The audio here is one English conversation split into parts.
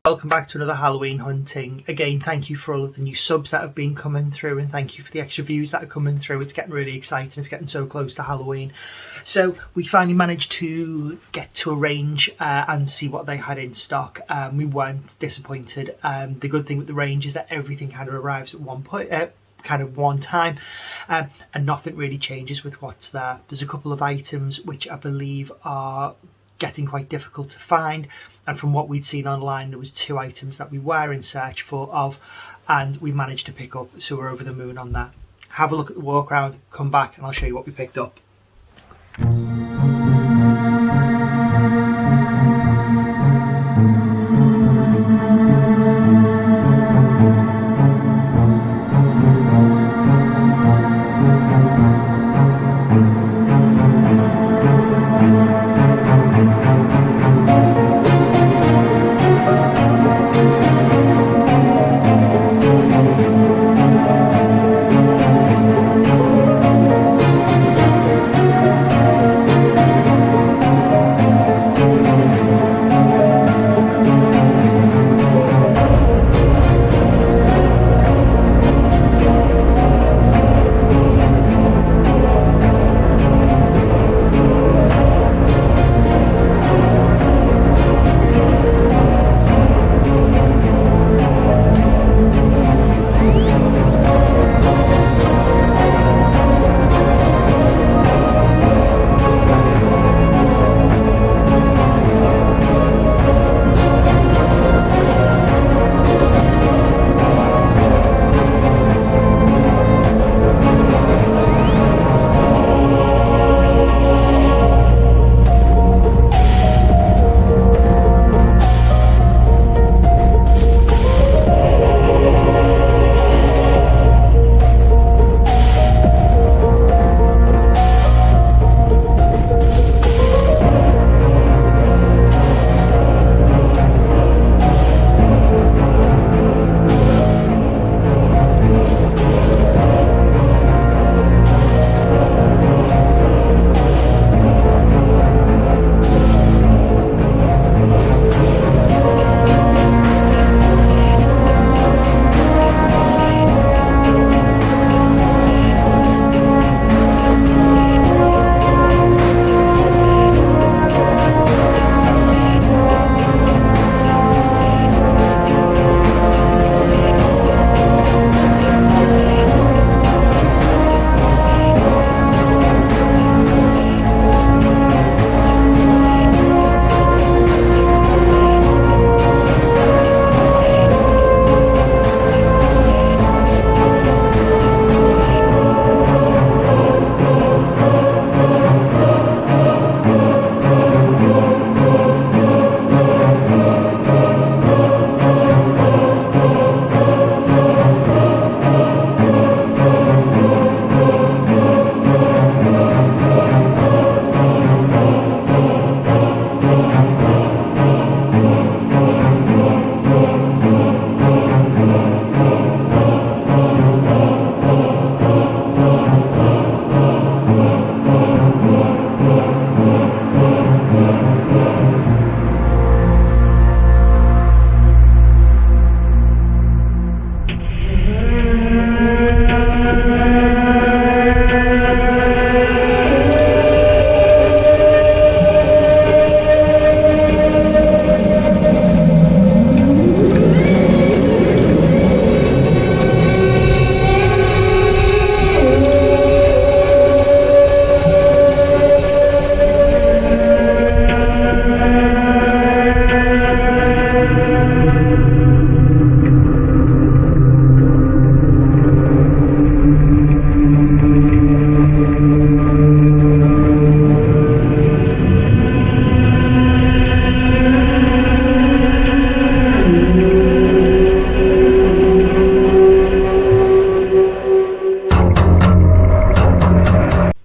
Welcome back to another Halloween hunting. Again, thank you for all of the new subs that have been coming through, and thank you for the extra views that are coming through. It's getting really exciting. It's getting so close to Halloween. So we finally managed to get to a range and see what they had in stock. We weren't disappointed. The good thing with the range is that everything kind of arrives at one point. Kind of one time, and nothing really changes with what's there. There's a couple of items which I believe are getting quite difficult to find, and from what we'd seen online, there was 2 items that we were in search of, and we managed to pick up, so we're over the moon on that. Have a look at the walk around, come back, and I'll show you what we picked up.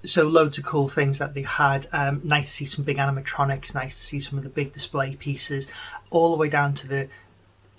So loads of cool things that they had. Nice to see some big animatronics, nice to see some of the big display pieces, all the way down to the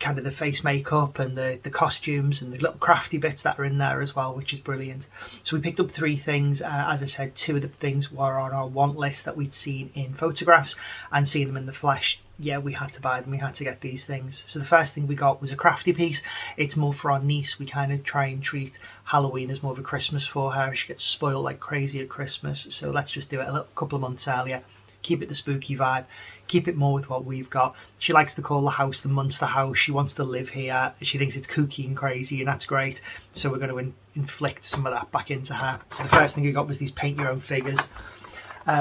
kind of the face makeup and the costumes and the little crafty bits that are in there as well, which is brilliant. So we picked up 3 things. As I said, 2 of the things were on our want list that we'd seen in photographs, and seeing them in the flesh, yeah, we had to buy them. We had to get these things. So the first thing we got was a crafty piece. It's more for our niece. We kind of try and treat Halloween as more of a Christmas for her. She gets spoiled like crazy at Christmas, so let's just do it a couple of months earlier. Keep it the spooky vibe, keep it more with what we've got. She likes to call the house the Munster house. She wants to live here. She thinks it's kooky and crazy, and that's great. So we're going to inflict some of that back into her. So the first thing we got was these paint your own figures,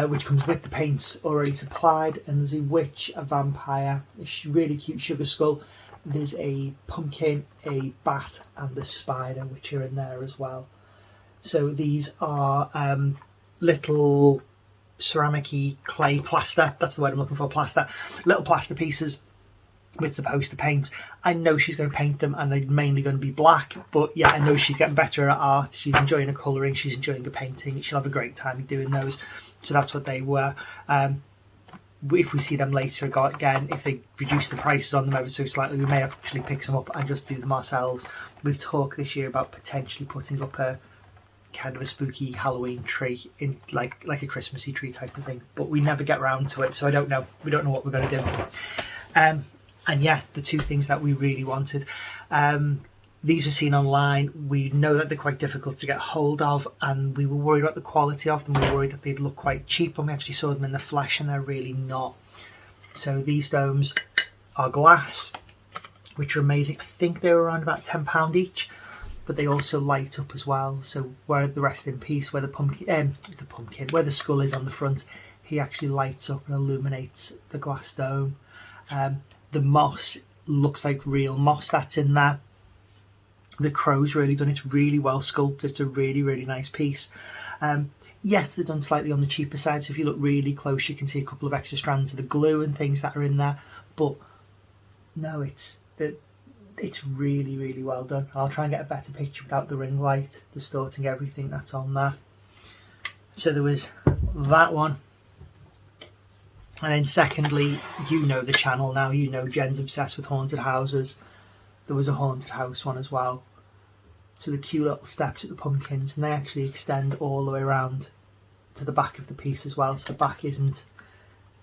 which comes with the paints already supplied. And there's a witch, a vampire, a really cute sugar skull. There's a pumpkin, a bat, and a spider, which are in there as well. So these are little ceramic-y clay plaster, that's the word I'm looking for, plaster, little plaster pieces with the poster paint. I know she's going to paint them, and they're mainly going to be black, but yeah, I know she's getting better at art. She's enjoying her colouring, she's enjoying her painting. She'll have a great time doing those. So that's what they were. If we see them later again, if they reduce the prices on them ever so slightly, we may actually pick some up and just do them ourselves. We've talked this year about potentially putting up a kind of a spooky Halloween tree, in like a Christmassy tree type of thing, but we never get round to it, so I don't know. We don't know what we're going to do. And yeah, the 2 things that we really wanted, these were seen online. We know that they're quite difficult to get hold of, and we were worried about the quality of them. We were worried that they'd look quite cheap when we actually saw them in the flesh, and they're really not. So these domes are glass, which are amazing. I think they were around about £10 each, but they also light up as well. So where the rest in peace, where where the skull is on the front, he actually lights up and illuminates the glass dome. The moss looks like real moss that's in there. The crow's really done. It's really well sculpted. It's a really, really nice piece. Yes, they're done slightly on the cheaper side, so if you look really close, you can see a couple of extra strands of the glue and things that are in there. But no, it's really, really well done. I'll try and get a better picture without the ring light distorting everything that's on there. So there was that one. And then secondly, you know the channel now, you know Jen's obsessed with haunted houses. There was a haunted house one as well. So the cute little steps at the pumpkins, and they actually extend all the way around to the back of the piece as well. So the back isn't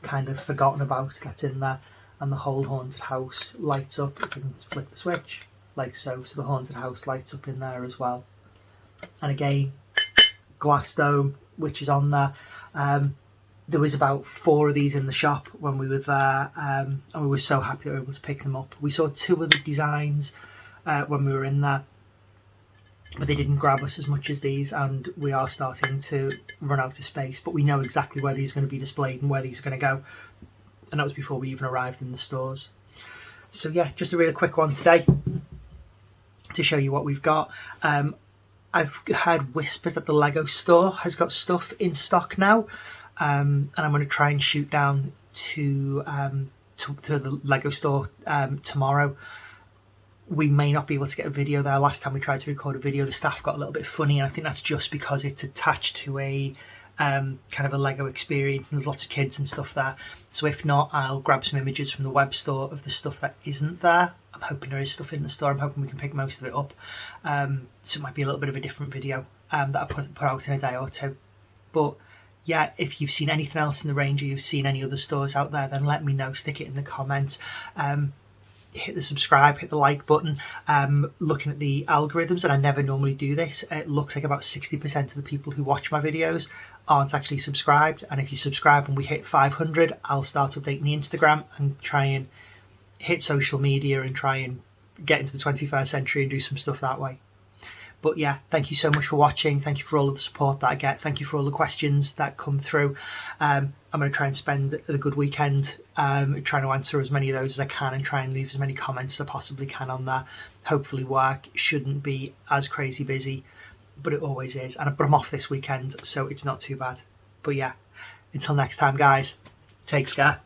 kind of forgotten about, that's in there. And the whole haunted house lights up. If you can flick the switch, like so. So the haunted house lights up in there as well. And again, glass dome, which is on there. There was about 4 of these in the shop when we were there, and we were so happy that we were able to pick them up. We saw 2 other designs when we were in there, but they didn't grab us as much as these, and we are starting to run out of space. But we know exactly where these are going to be displayed and where these are going to go. And that was before we even arrived in the stores. So yeah, just a really quick one today to show you what we've got. I've heard whispers that the Lego store has got stuff in stock now, and I'm going to try and shoot down to the Lego store tomorrow. We may not be able to get a video there. Last time we tried to record a video, the staff got a little bit funny, and I think that's just because it's attached to a kind of a Lego experience, and there's lots of kids and stuff there. So if not, I'll grab some images from the web store of the stuff that isn't there. I'm hoping there is stuff in the store. I'm hoping we can pick most of it up. So it might be a little bit of a different video that I put out in a day or 2. But yeah, if you've seen anything else in the range, or you've seen any other stores out there, then let me know. Stick it in the comments. Hit the subscribe, hit the like button. Looking at the algorithms, and I never normally do this, it looks like about 60% of the people who watch my videos aren't actually subscribed. And if you subscribe and we hit 500, I'll start updating the Instagram and try and hit social media and try and get into the 21st century and do some stuff that way. But yeah, thank you so much for watching. Thank you for all of the support that I get. Thank you for all the questions that come through. I'm going to try and spend a good weekend trying to answer as many of those as I can, and try and leave as many comments as I possibly can on there. Hopefully work shouldn't be as crazy busy, but it always is. But I'm off this weekend, so it's not too bad. But yeah, until next time, guys, take care.